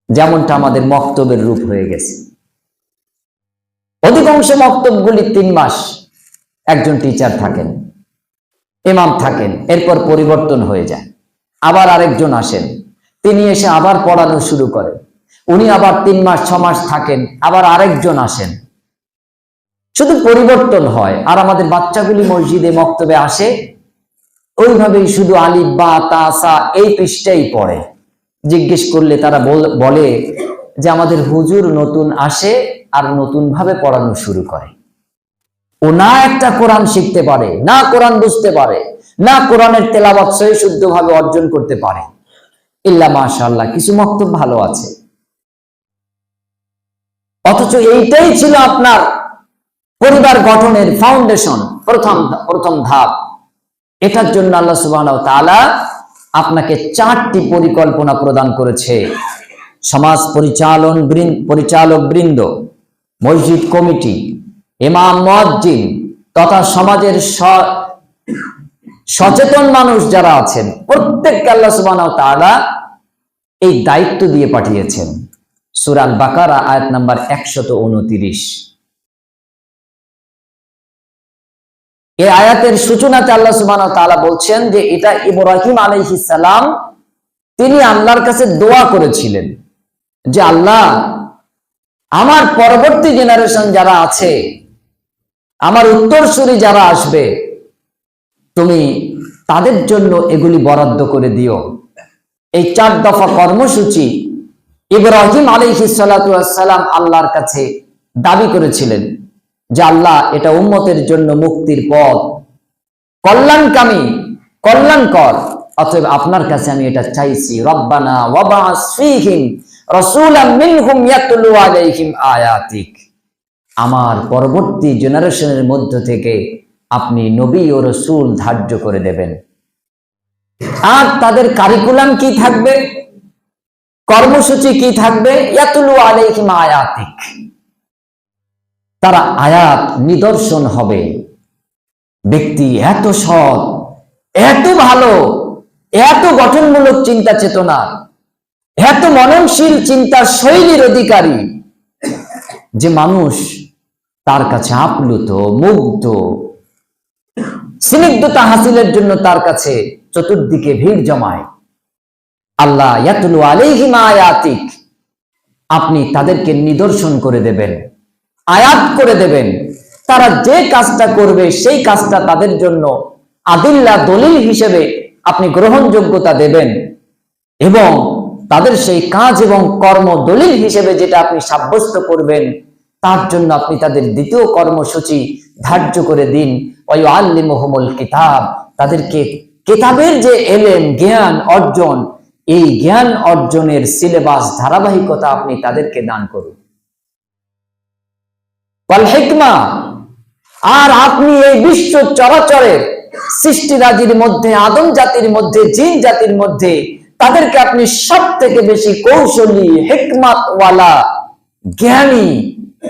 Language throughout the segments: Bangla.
যেমনটা আমাদের মক্তবের রূপ হয়ে গেছে। অধিকাংশ মক্তবগুলি 3 মাস একজন টিচার থাকেন, ইমাম থাকেন, এরপর পরিবর্তন হয়ে যায়, আবার আরেকজন আসেন, তিনি এসে আবার পড়ানো শুরু করেন, উনি আবার 3 মাস 6 মাস থাকেন, আবার আরেকজন আসেন, শুধু পরিবর্তন হয়। আর আমাদের বাচ্চাগুলি মসজিদে মক্তবে আসে, ওইভাবেই শুধু আলিফ বা তা সা এই পৃষ্ঠাই পড়ে। জিজ্ঞেস করলে তারা বলে যে আমাদের হুজুর নতুন আসে আর নতুন ভাবে পড়ানো শুরু করে। ও না একটা কোরআন শিখতে পারে, না কোরআন বুঝতে পারে, না কোরআনের তেলাওয়াত সহি শুদ্ধভাবে অর্জন করতে পারে। ইল্লা মাশাআল্লাহ কিছু মক্তব ভালো আছে, অথচ এইটাই ছিল আপনার পরিবার গঠনের ফাউন্ডেশন, প্রথম ধাপ। এটার জন্য আল্লাহ সুবহানাহু ওয়া তাআলা আপনাকে 4টি পরিকল্পনা প্রদান করেছে। সমাজ পরিচালক বৃন্দ, মসজিদ কমিটি, ইমাম মুয়াজ্জিন তথা সমাজের সচেতন মানুষ যারা আছেন, প্রত্যেককে আল্লাহ সুবহানাহু ওয়া তাআলা এই দায়িত্ব দিয়ে পাঠিয়েছেন। সূরা আল বাকারা আয়াত নাম্বার 129। এই আয়াতের সূচনাতে আল্লাহ সুবহানাহু ওয়া তাআলা বলছেন যে এটা ইব্রাহিম আলাইহিস সালাম তিনি আল্লাহর কাছে দোয়া করেছিলেন যে আল্লাহ, আমার পরবর্তী জেনারেশন যারা আছে, আমার উত্তরসূরি যারা আসবে, তুমি তাদের জন্য এগুলি বরাদ্দ করে দিও। এই 4 দফা কর্মসূচি ইব্রাহিম আলাইহিস সালাতু ওয়াস সালাম আল্লাহর কাছে দাবি করেছিলেন যে আল্লাহ, এটা উম্মতের জন্য মুক্তির পথ, কল্যাণকর, অতএব আপনার কাছে আমি এটা চাইছি। রব্বানা ওয়াবা'আস ফীহিম রাসূলাম মিনহুম ইয়াতলু আলাইহিম আয়াতিক, আমার পরবর্তী জেনারেশনের মধ্য থেকে আপনি নবী ও রাসূল ধার্য করে দেবেন। আর তাদের কারিকুলাম কি থাকবে, কর্মসূচি কি থাকবে? ইয়াতলু আলাইহিম আয়াতিক, তারা আয়াত নিদর্শন হবে। ব্যক্তি এত সৎ, এত ভালো, এত গঠনমূলক চিন্তা চেতনা, এত মননশীল চিন্তার শৈলীর অধিকারী যে মানুষ তার কাছে আপ্লুত, মুগ্ধ, স্নিগ্ধতা হাসিলের জন্য তার কাছে চতুর্দিকে ভিড় জমায়। আল্লাহ ইয়াতলু আলাইহিম আয়াতিক, আপনি তাদেরকে নিদর্শন করে দেবেন, আয়াত করে দেবেন। তারা যে কাজটা করবে সেই কাজটা তাদের জন্য আদিল্লা, দলিল হিসেবে আপনি গ্রহণযোগ্যতা দেবেন, এবং তাদের সেই কাজ এবং কর্ম দলিল হিসেবে যেটা আপনি সাব্যস্ত করবেন, তার জন্য আপনি তাদের দ্বিতীয় কর্মসূচি ধার্য করে দিন। ওয়ায়ুআল্লিমুহুমুল কিতাব, তাদেরকে কিতাবের যে এলেম, জ্ঞান অর্জন, এই জ্ঞান অর্জনের সিলেবাস, ধারাবাহিকতা আপনি তাদেরকে দান করুন। ওয়াল হিকমা, আর আপনি এই বিশ্ব চরাচরের সৃষ্টিরাজির মধ্যে, আদম জাতির মধ্যে, জিন জাতির মধ্যে তাদেরকে আপনি সব থেকে বেশি কৌশলী, হিকমতওয়ালা, জ্ঞানী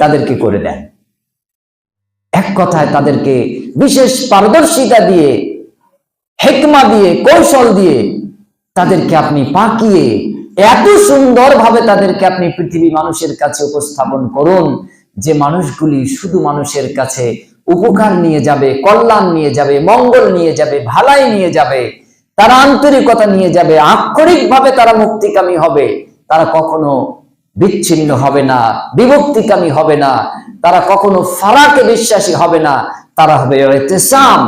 তাদেরকে করে দেন। এক কথায় তাদেরকে বিশেষ পারদর্শিতা দিয়ে, হিকমা দিয়ে, কৌশল দিয়ে তাদেরকে আপনি পাকিয়ে এত সুন্দরভাবে তাদেরকে আপনি পৃথিবী মানুষের কাছে উপস্থাপন করুন যে মানুষগুলি শুধু মানুষের কাছে উপকার নিয়ে যাবে, কল্যাণ নিয়ে যাবে, মঙ্গল নিয়ে যাবে, ভালাই নিয়ে যাবে, তারা আন্তরিকতা নিয়ে যাবে, আক্ষরিকভাবে তারা মুক্তিকামী হবে, তারা কখনো বিচ্ছিন্ন হবে না, বিভক্তিকামী হবে না, তারা কখনো ফারাকে বিশ্বাসী হবে না, তারা হবে ইতিসাম,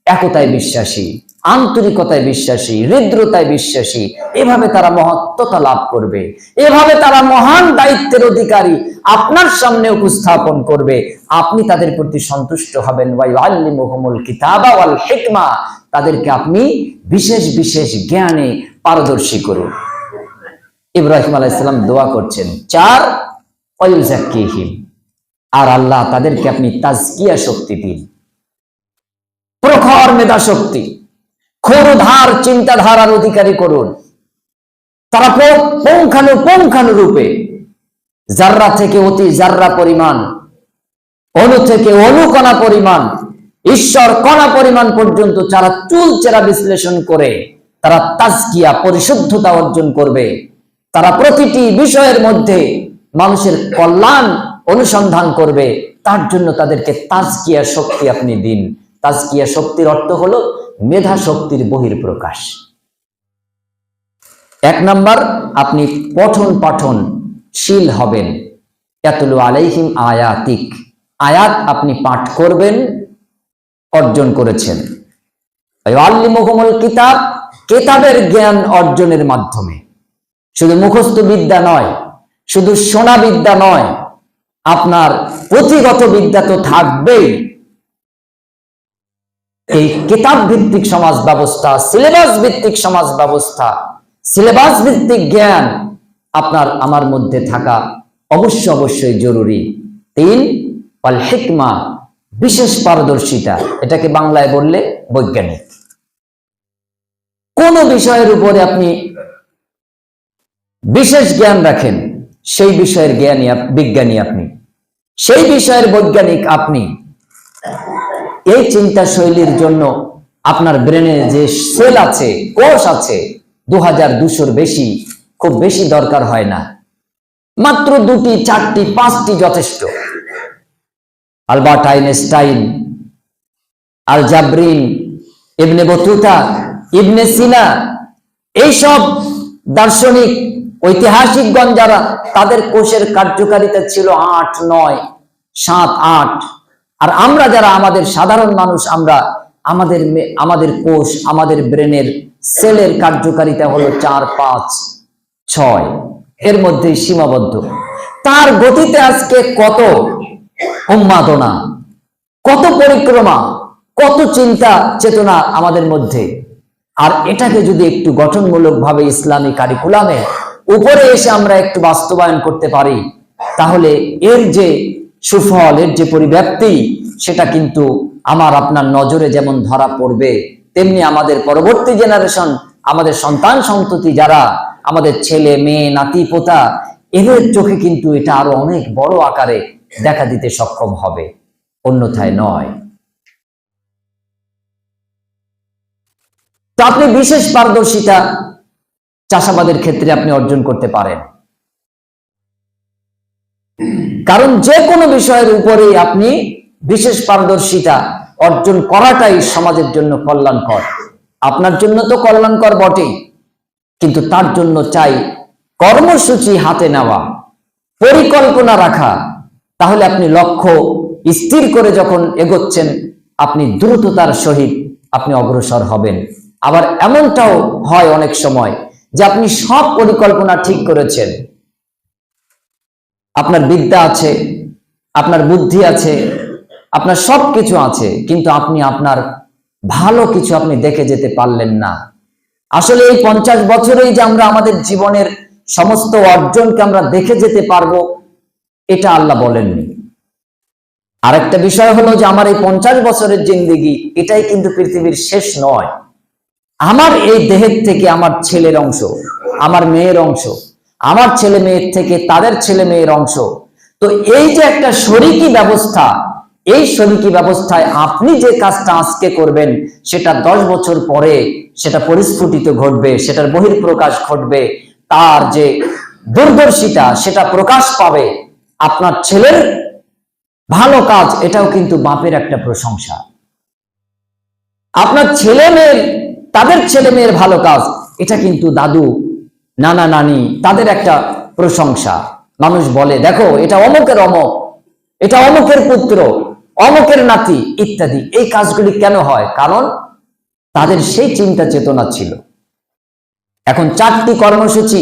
একতায় বিশ্বাসী, আন্তরিকতায় বিশ্বাসী, হৃদ্রতায় বিশ্বাসী। এভাবে তারা মহত্বতা লাভ করবে, এভাবে তারা মহান দায়িত্বের অধিকারী আপনার সামনে উপস্থাপন করবে। আপনি তাদের প্রতি সন্তুষ্ট হবেন। ওয়ায়ুআল্লিমুহুমুল কিতাবা ওয়াল হিকমা, তাদেরকে আপনি বিশেষ বিশেষ জ্ঞানে পারদর্শী করুন। ইব্রাহিম আলাইহিস সালাম দোয়া করছেন। 4, ওয়ায়ুযাক্কিহিম, আর আল্লাহ তাদেরকে আপনি তাজকিয়া শক্তি দিন, প্রখর মেধা শক্তি, ক্ষুরধার চিন্তাধারার অধিকারী করুন। তারা পুঙ্খানুরূপে জাররা থেকে অতি জাররা পরিমাণ, অণু থেকে অণুকণা পরিমাণ, ঈশ্বর কণা পরিমাণ পর্যন্ত যারা চুলচেরা বিশ্লেষণ করে তারা তাজকিয়া, পরিশুদ্ধতা অর্জন করবে। তারা প্রতিটি বিষয়ের মধ্যে মানুষের কল্যাণ অনুসন্ধান করবে। তার জন্য তাদেরকে তাজকিয়া শক্তি আপনি দিন। তাজকিয়া শক্তির অর্থ হলো মেধা শক্তির বহিঃপ্রকাশ। 1 নাম্বার, আপনি পঠন পাঠনশীল হবেন। ইয়াতলু আলাইহিম আয়াতিক, আয়াত আপনি পাঠ করবেন, অর্জন করেছেন। আল্লিমুহুমুল কিতাব, কিতাবের জ্ঞান অর্জনের মাধ্যমে। শুধু মুখস্থ বিদ্যা নয়, শুধু শোনা বিদ্যা নয়, আপনার পুঁথিগত বিদ্যা তো থাকবেই। এই কিতাব ভিত্তিক সমাজ ব্যবস্থা, সিলেবাস ভিত্তিক সমাজ ব্যবস্থা, সিলেবাস ভিত্তিক জ্ঞান আপনার আমার মধ্যে থাকা অবশ্যই জরুরি। 3, ওয়াল হিকমা, বিশেষ পারদর্শিতা। এটাকে বাংলায় বললে বৈজ্ঞানিক। কোন বিষয়ের উপরে আপনি বিশেষ জ্ঞান রাখেন, সেই বিষয়ের বিজ্ঞানী আপনি, সেই বিষয়ের বৈজ্ঞানিক আপনি। এই চিন্তা শৈলীর জন্য আপনার ব্রেনে যে সেল আছে, কোষ আছে, 2200-র বেশি, খুব বেশি দরকার হয় না। মাত্র 2টি, 4টি, 5টি যথেষ্ট। আলবার্ট আইনস্টাইন, আল জাবরিন, ইবনে বতুতা, ইবনে সিনা, এইসব দার্শনিক ঐতিহাসিকগণ যারা, তাদের কোষের কার্যকারিতা ছিল 8, 9, 7, 8। আর আমরা যারা, আমাদের সাধারণ মানুষ, আমরা আমাদের কোষ, আমাদের ব্রেনের সেলের কার্যকারিতা হলো 4, 5, 6, এর মধ্যেই সীমাবদ্ধ। তার গতিতে আজকে কত উন্মাদনা, কত পরিক্রমা, কত চিন্তা চেতনা আমাদের মধ্যে। আর এটাকে যদি একটু গঠনমূলকভাবে ইসলামী কারিকুলামে উপরে এসে আমরা একটু বাস্তবায়ন করতে পারি, তাহলে এর যে সুফল, এর যে পরিব্যাপ্তি, সেটা কিন্তু আমার আপনার নজরে যেমন ধরা পড়বে, তেমনি আমাদের পরবর্তী জেনারেশন, আমাদের সন্তান সন্ততি যারা, আমাদের ছেলে মেয়ে, নাতি পোতা, এদের চোখে কিন্তু এটা আরো অনেক বড় আকারে দেখা দিতে সক্ষম হবে, অন্যথায় নয়। তো আপনি বিশেষ পারদর্শিতা চাষাবাদের ক্ষেত্রে আপনি অর্জন করতে পারেন, কারণ যে কোনো বিষয়ের উপরে আপনি বিশেষ পারদর্শিতা অর্জন করাটাই সমাজের জন্য কল্যাণকর। আপনার জন্য তো কল্যাণকর বটেই, কিন্তু তার জন্য চাই কর্মসূচি হাতে নেওয়া, পরিকল্পনা রাখা। তাহলে আপনি লক্ষ্য স্থির করে যখন এগোচ্ছেন, আপনি দ্রুততার সহিত আপনি অগ্রসর হবেন। আবার এমনটাও হয় অনেক সময় যে আপনি সব পরিকল্পনা ঠিক করেছেন, আপনার বিদ্যা আছে, আপনার বুদ্ধি আছে, আপনার সব কিছু আছে, কিন্তু আপনি আপনার ভালো কিছু আপনি দেখে যেতে পারলেন না। আসলে এই 50 বছরেই যে আমরা আমাদের জীবনের সমস্ত অর্জনকে আমরা দেখে যেতে পারবো, এটা আল্লাহ বলেননি। আরেকটা বিষয় হলো যে আমার এই 50 বছরের জিন্দেগি, এটাই কিন্তু পৃথিবীর শেষ নয়। আমার এই দেহের থেকে আমার ছেলের অংশ, আমার মেয়ের অংশ, আমার ছেলে মেয়ের থেকে তাদের ছেলে মেয়ের অংশ। তো এই যে একটা শরিকি ব্যবস্থা, এই শরিকি ব্যবস্থায় আপনি যে কাজটা আজকে করবেন, সেটা 10 বছর পরে সেটা পরিস্ফুটিত ঘটবে, সেটার বহিঃপ্রকাশ ঘটবে, তার যে দূরদর্শিতা সেটা প্রকাশ পাবে। আপনার ছেলের ভালো কাজ, এটাও কিন্তু বাপের একটা প্রশংসা। আপনার ছেলে মেয়ের, তাদের ছেলে মেয়ের ভালো কাজ, এটা কিন্তু দাদু, নানা, নানি, তাদের একটা প্রশংসা। মানুষ বলে, দেখো এটা অমুকের অমুক, এটা অমুকের পুত্র, অমুকের নাতি, ইত্যাদি। এই কাজগুলি কেন হয়? কারণ তাদের সেই চিন্তা চেতনা ছিল। এখন 4টি কর্মসূচি,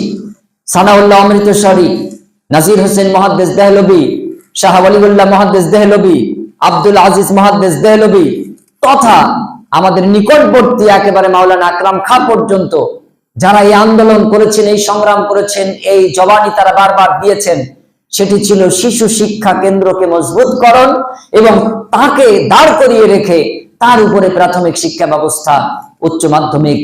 সানাউল্লাহ অমৃতসরী, নাজির হোসেন মুহাদ্দিস দেহলভী, শাহ ওয়ালিউল্লাহ মুহাদ্দিস দেহলভী, আব্দুল আজিজ মুহাদ্দিস দেহলভী, তথা আমাদের নিকটবর্তী একেবারে মাওলানা আকরাম খাঁ পর্যন্ত যারা এই আন্দোলন করেছেন, এই সংগ্রাম করেছেন, এই জবানি তারা বারবার দিয়েছেন, সেটি ছিল শিশু শিক্ষা কেন্দ্রকে মজবুতকরণ এবং তাকে দাঁড় করিয়ে রেখে তার উপরে প্রাথমিক শিক্ষা ব্যবস্থা, উচ্চ মাধ্যমিক,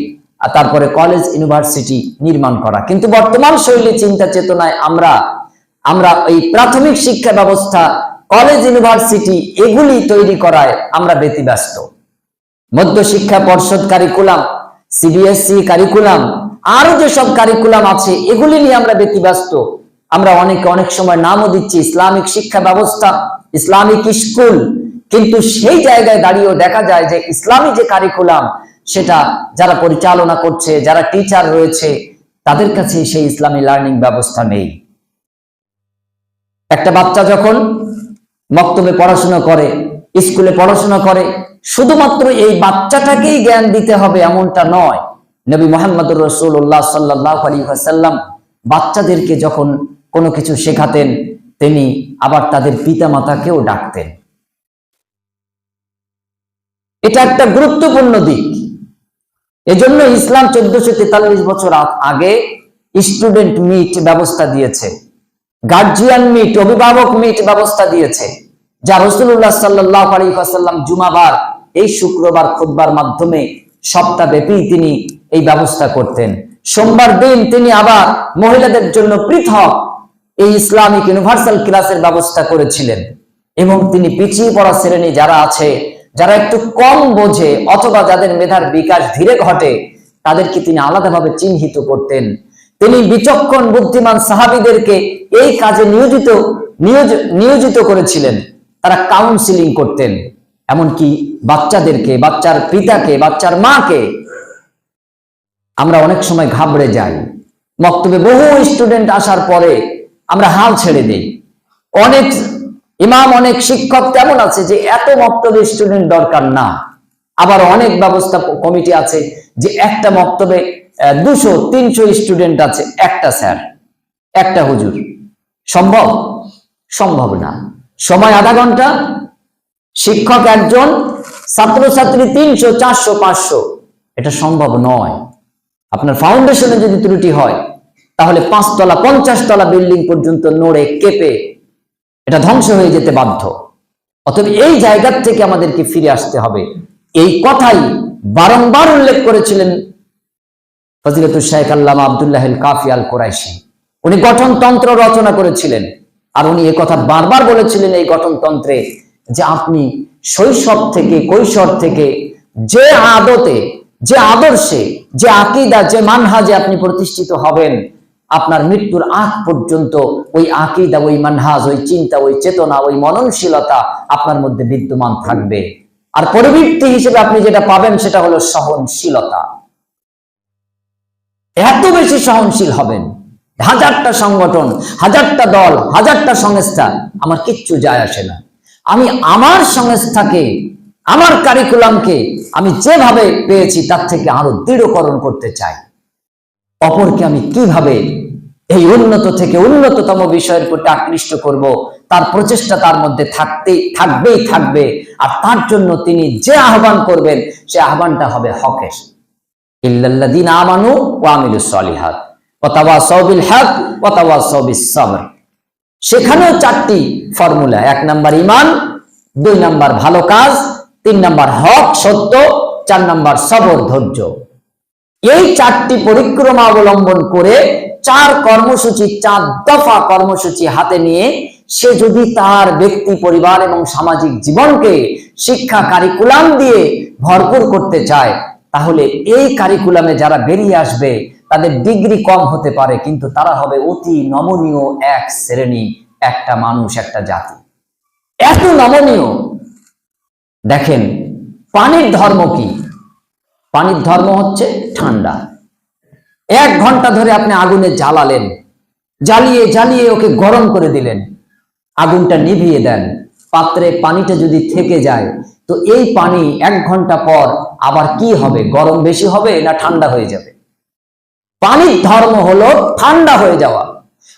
তারপরে কলেজ, ইউনিভার্সিটি নির্মাণ করা। কিন্তু বর্তমান শৈলী চিন্তা চেতনায় আমরা এই প্রাথমিক শিক্ষা ব্যবস্থা, কলেজ, ইউনিভার্সিটি এগুলি তৈরি করায় আমরা ব্যতিব্যস্ত। মধ্য শিক্ষা পর্ষদ কারিকুলাম, সিবিএসই কারিকুলাম, আরো যেসব কারিকুলাম আছে এগুলি নিয়ে আমরা ব্যতিব্যস্ত। আমরা অনেক সময় নামও দিচ্ছি ইসলামিক শিক্ষা ব্যবস্থা, ইসলামিক স্কুল, কিন্তু সেই জায়গায় দাঁড়িয়েও দেখা যায় যে ইসলামী যে কারিকুলাম সেটা যারা পরিচালনা করছে, যারা টিচার রয়েছে, তাদের কাছে সেই ইসলামী লার্নিং ব্যবস্থা নেই। একটা বাচ্চা যখন মক্তবে পড়াশোনা করে, স্কুলে পড়াশোনা করে, শুধুমাত্র এই বাচ্চাটাকেই জ্ঞান দিতে হবে এমনটা নয়। নবী মুহাম্মদুর রাসূলুল্লাহ সাল্লাল্লাহু আলাইহি ওয়াসাল্লাম বাচ্চাদেরকে যখন কোনো কিছু শেখাতেন, তিনি আবার তাদের পিতামাতাকেও ডাকতেন। এটা একটা গুরুত্বপূর্ণ দিক। এজন্য ইসলাম 1443 বছর আগে স্টুডেন্ট মিট ব্যবস্থা দিয়েছে, গার্জিয়ান মিট, অভিভাবক মিট ব্যবস্থা দিয়েছে, যা রাসূলুল্লাহ সাল্লাল্লাহু আলাইহি ওয়াসাল্লাম জুমাবার এই শুক্রবার খুতবার মাধ্যমে সপ্তাহব্যাপী তিনি এই ব্যবস্থা করতেন। সোমবার দিন তিনি আবার মহিলাদের জন্য পৃথক এই ইসলামিক ইউনিভার্সাল ক্লাসের ব্যবস্থা করেছিলেন। এবং তিনি পিছিয়ে পড়া শ্রেণী যারা আছে, যারা একটু কম বোঝে অথবা যাদের মেধার বিকাশ ধীরে ঘটে, তাদেরকে তিনি আলাদাভাবে চিহ্নিত করতেন। তিনি বিচক্ষণ বুদ্ধিমান সাহাবীদেরকে এই কাজে নিয়োজিত করেছিলেন। তারা কাউন্সিলিং করতেন, এমনকি বাচ্চাদেরকে, বাচ্চার পিতাকে, বাচ্চার মাকে। আমরা অনেক সময় ঘাবড়ে যাই, মক্তবে বহু স্টুডেন্ট আসার পরে আমরা হাল ছেড়ে দিই। অনেক ইমাম, অনেক শিক্ষক তেমন আছে যে এত মক্তবে স্টুডেন্ট দরকার না। আবার অনেক ব্যবস্থা কমিটি আছে যে একটা মক্তবে 200-300 স্টুডেন্ট আছে, একটা স্যার, একটা হুজুর। সম্ভব? সম্ভব না। সময় আধা ঘন্টা, শিক্ষক একজন, ছাত্রছাত্রী 300, 400, 500, এটা সম্ভব নয়। আপনার ফাউন্ডেশনে যদি ত্রুটি হয় তাহলে 5 তলা 50 তলা বিল্ডিং পর্যন্ত নড়ে কেঁপে এটা ধ্বংস হয়ে যেতে বাধ্য। অতএব এই জায়গা থেকে আমাদেরকে ফিরে আসতে হবে। এই কথাই বারংবার উল্লেখ করেছিলেন ফজিলাতুল শাইখ আল্লামা আব্দুল্লাহ আল কাফি আল কুরাইশি। উনি গঠনতন্ত্র রচনা করেছিলেন, আর উনি এই কথা বারবার বলেছিলেন এই গঠনতন্ত্রে যে আপনি শৈশব থেকে, কৈশোর থেকে যে আদতে, যে আদর্শে, যে আকীদা, যে মানহাজে আপনি প্রতিষ্ঠিত হবেন, আপনার মৃত্যুর আগ পর্যন্ত ওই আকীদা, ওই মানহাজ, ওই চিন্তা, ওই চেতনা, ওই মননশীলতা আপনার মধ্যে বিদ্যমান থাকবে। আর পরিবৃত্তি হিসেবে আপনি যেটা পাবেন সেটা হলো সহনশীলতা। এত বেশি সহনশীল হবেন, হাজারটা সংগঠন, হাজারটা দল, হাজারটা সংস্থা, আমার কিচ্ছু যায় আসে না। আমি আমার সংস্থাকে, আমার কারিকুলামকে আমি যেভাবে পেয়েছি তার থেকে আরো দৃঢ়করণ করতে চাই। অপরকে আমি কিভাবে এই উন্নত থেকে উন্নততম বিষয়ের প্রতি আকৃষ্ট করব, তার প্রচেষ্টা তার মধ্যে থাকবে। আর তার জন্য তিনি যে আহ্বান করবেন সে আহ্বানটা হবে হকের। ইল্লাল্লাযীনা আমানু ওয়া আমিলুস সলিহাত ওয়া তাওয়াসাউ বিল হক ওয়া তাওয়াসাউ বিস সবর। সেখানেও 4টি ফর্মুলা: 1 নাম্বার ঈমান, 2 নাম্বার ভালো কাজ, 3 নাম্বার হক সত্য, 4 নাম্বার সবর ধৈর্য। এই 4টি পরিক্রমা অবলম্বন করে 4 কর্মসূচি, 4 দফা কর্মসূচি হাতে নিয়ে সে যদি তার ব্যক্তি, পরিবার এবং সামাজিক জীবনকে শিক্ষা কারিকুলাম দিয়ে ভরপুর করতে চায়, তাহলে এই কারিকুলামে যারা বেরিয়ে আসবে তাদের ডিগ্রি কম হতে পারে, কিন্তু তারা হবে অতি নমনীয় এক শ্রেণী, একটা মানুষ, একটা জাতি। এত নমনীয়। দেখেন পানির ধর্ম কি? পানির ধর্ম হচ্ছে ঠান্ডা। 1 ঘন্টা ধরে আপনি আগুনে জ্বালালেন, জ্বালিয়ে ওকে গরম করে দিলেন, আগুনটা নিভিয়ে দেন, পাত্রে পানিটা যদি থেকে যায় তো এই পানি 1 ঘন্টা পর আবার কি হবে? গরম বেশি হবে না ঠান্ডা হয়ে যাবে? পানির ধর্ম হলো ঠান্ডা হয়ে যাওয়া।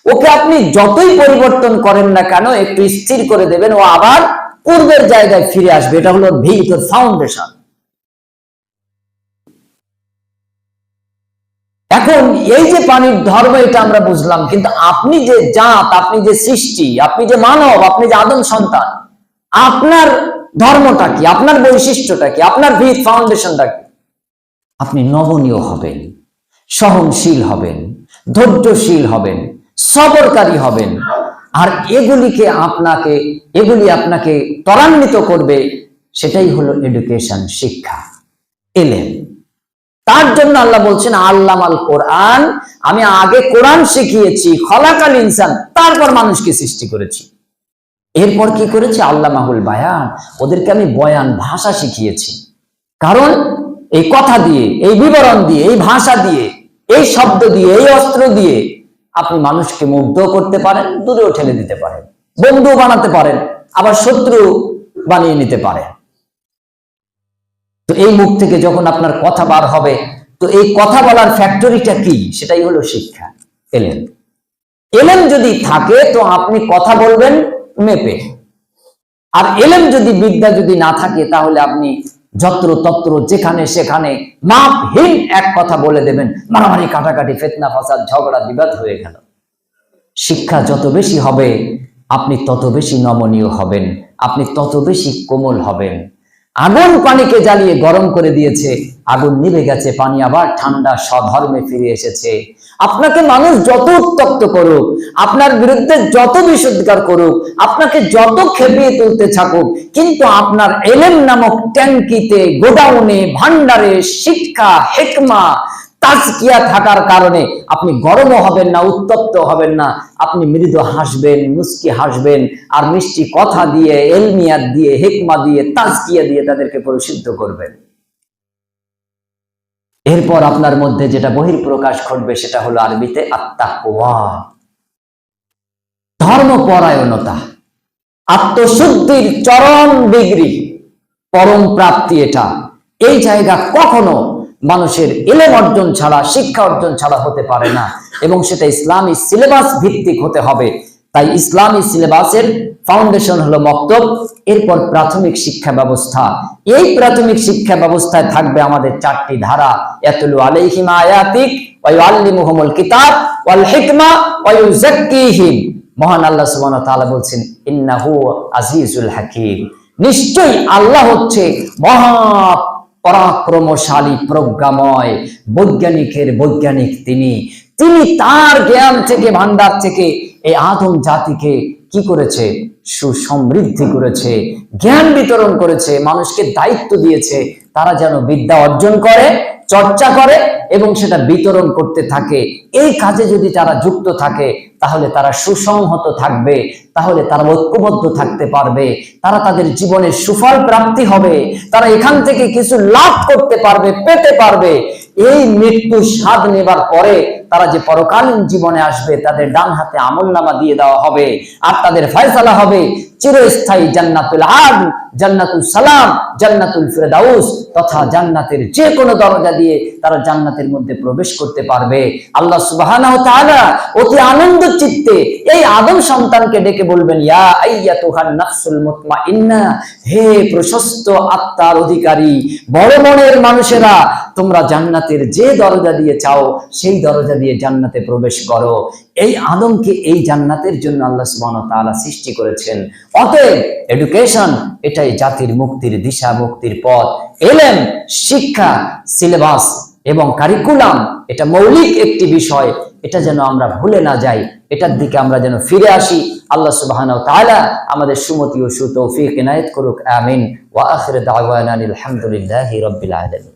ওকে আপনি যতই পরিবর্তন করেন না কেন, একটু স্থির করে দেবেন, ও আবার পূর্বের জায়গায় ফিরে আসবে। এটা হলো ভিতর ফাউন্ডেশন। এখন এই যে পানির ধর্ম, এটা আমরা বুঝলাম, কিন্তু আপনি যে জাত, আপনি যে সৃষ্টি, আপনি যে মানব, আপনি যে আদম সন্তান, আপনার ধর্মটা কি? আপনার বৈশিষ্ট্যটা কি? আপনার ভিত ফাউন্ডেশনটা কি? আপনি নমনীয় হবেন, সহনশীল হবেন, ধৈর্যশীল হবেন, সবরকারী হবেন। আর এগুলি আপনাকে ত্বরান্বিত করবে। সেটাই হলো এডুকেশন, শিক্ষা, এলেম। তার জন্য আল্লাহ বলছেন আল্লামাল কোরআন, আমি আগে কোরআন শিখিয়েছি, খলাকাল ইনসান, তারপর মানুষকে সৃষ্টি করেছি। এরপর কি করেছি? আল্লামাহুল বায়ান, ওদেরকে আমি বয়ান ভাষা শিখিয়েছি। কারণ এই কথা দিয়ে, এই বিবরণ দিয়ে, এই ভাষা দিয়ে, এই শব্দ দিয়ে, এই অস্ত্র দিয়ে আপনি মানুষকে মুগ্ধ করতে পারেন, দূরেও ঠেলে দিতে পারেন, বন্ধু বানাতে পারেন, আবার শত্রু বানিয়ে নিতে পারেন। তো এই মুখ থেকে যখন আপনার কথা বার হবে, তো এই কথা বলার ফ্যাক্টরিটা কি? সেটাই হলো শিক্ষা, এলেম। এলেম যদি থাকে তো আপনি কথা বলবেন মেপে, আর এলেম যদি, বিদ্যা যদি না থাকে, তাহলে আপনি যত্র তত্র যেখানে সেখানে মাপহীন এক কথা বলে দেবেন, মারামারি কাটাকাটি, ফিতনা ফাসাদ, ঝগড়া বিবাদ হয়ে গেল। শিক্ষা যত বেশি হবে আপনি তত বেশি নমনীয় হবেন, আপনি তত বেশি কোমল হবেন। আগুন পানিকে জ্বালিয়ে গরম করে দিয়েছে, আগুন নিভে গেছে, পানি আবার ঠান্ডা স্বধর্মে ফিরে এসেছে। আপনাকে মানুষ যত উত্তপ্ত করুক, আপনার বিরুদ্ধে যত বিষোদ্গার করুক, আপনাকে যত খেপিয়ে তুলতে থাকুক, কিন্তু আপনার এলেম নামক ট্যাঙ্কিতে, গোডাউনে, ভান্ডারে শিক্ষা, হিকমা, তাজকিয়া থাকার কারণে আপনি গরমও হবেন না, উত্তপ্ত হবেন না। আপনি মৃদু হাসবেন, মুস্কি হাসবেন, আর মিষ্টি কথা দিয়ে, এলমিয়াত দিয়ে, হিকমা দিয়ে, তাজকিয়া দিয়ে তাদেরকে পরিশুদ্ধ করবেন। এরপর আপনার মধ্যে যেটা বহিঃপ্রকাশ ঘটবে সেটা হলো আরবিতে আত্তাকওয়া, ধর্মপরায়ণতা, আত্মশুদ্ধির চরম ডিগ্রি, পরম প্রাপ্তি এটা। এই জায়গা কখনো মানুষের ইলম অর্জন ছাড়া, শিক্ষা অর্জন ছাড়া হতে পারে না, এবং সেটা ইসলামী সিলেবাস ভিত্তিক হতে হবে। তাই ইসলামী সিলেবাসের ফাউন্ডেশন হলো মক্তব, এরপর প্রাথমিক শিক্ষা ব্যবস্থা। এই প্রাথমিক শিক্ষা ব্যবস্থায় থাকবে আমাদের চারটি ধারা: ইয়াতলু আলাইহিম আয়াতিক ওয়া ইউআল্লিমুহুমুল কিতাব ওয়াল হিকমা ওয়া ইউযাক্কিহিম। মহান আল্লাহ সুবহানাহু ওয়া তাআলা বলছেন, ইন্নাহু আজিজুল হাকীম, নিশ্চয়ই আল্লাহ হচ্ছে মহা পরাক্রমশালী, প্রজ্ঞাময়, বৈজ্ঞানিকের বৈজ্ঞানিক। তিনি তার জ্ঞান থেকে, ভান্ডার থেকে এই আদম জাতিকে কি করেছে? সুসমৃদ্ধি করেছে, জ্ঞান বিতরণ করেছে, মানুষকে দায়িত্ব দিয়েছে তারা যেন বিদ্যা অর্জন করে, চর্চা করে এবং সেটা বিতরণ করতে থাকে। এই কাজে যদি তারা যুক্ত থাকে তাহলে তারা সুসংহত থাকবে, তাহলে তারা ঐক্যবদ্ধ থাকতে পারবে, তারা তাদের জীবনের সুফল প্রাপ্তি হবে, তারা এখান থেকে কিছু লাভ করতে পারবে, পেতে পারবে। এই মৃত্যু স্বাদ নেবার পরে তারা যে পরকালীন জীবনে আসবে, তাদের ডান হাতে আমলনামা দিয়ে দেওয়া হবে, আর তাদের ফয়সালা হবে চিরস্থায়ী জান্নাতুল আদন, জান্নাতুল সালাম, জান্নাতুল ফিরদাউস তথা জান্নাতের যে কোনো দরজা দিয়ে তারা জান্নাতের মধ্যে প্রবেশ করতে পারবে। আল্লাহ সুবহানাহু ওয়া তাআলা অতি আনন্দ চিত্তে এই আদম সন্তানকে ডেকে বলবেন, ইয়া আইয়াতুহান নাফসুল মুতমাইন্না, হে প্রশস্ত আত্মার অধিকারী, বড় মনের মানুষেরা, তোমরা জান্নাতের যে দরজা দিয়ে চাও সেই দরজা দিয়ে জান্নাতে প্রবেশ করো। এই আদমকে এই জান্নাতের জন্য আল্লাহ সুবহানাহু ওয়া তাআলা সৃষ্টি করেছেন। অতএব এডুকেশন এটাই জাতির মুক্তির দিশা, মুক্তির পথ। এলেম, শিক্ষা, সিলেবাস এবং কারিকুলাম এটা মৌলিক একটি বিষয়, এটা যেন আমরা ভুলে না যাই, এটার দিকে আমরা যেন ফিরে আসি। আল্লাহ সুবহানাহু ওয়া তাআলা আমাদের সুমতি ও সুতৌফিক ইনায়েত করুক, আমিন। ওয়া আখিরু দাওয়ানা আলহামদুলিল্লাহি রাব্বিল আলামিন।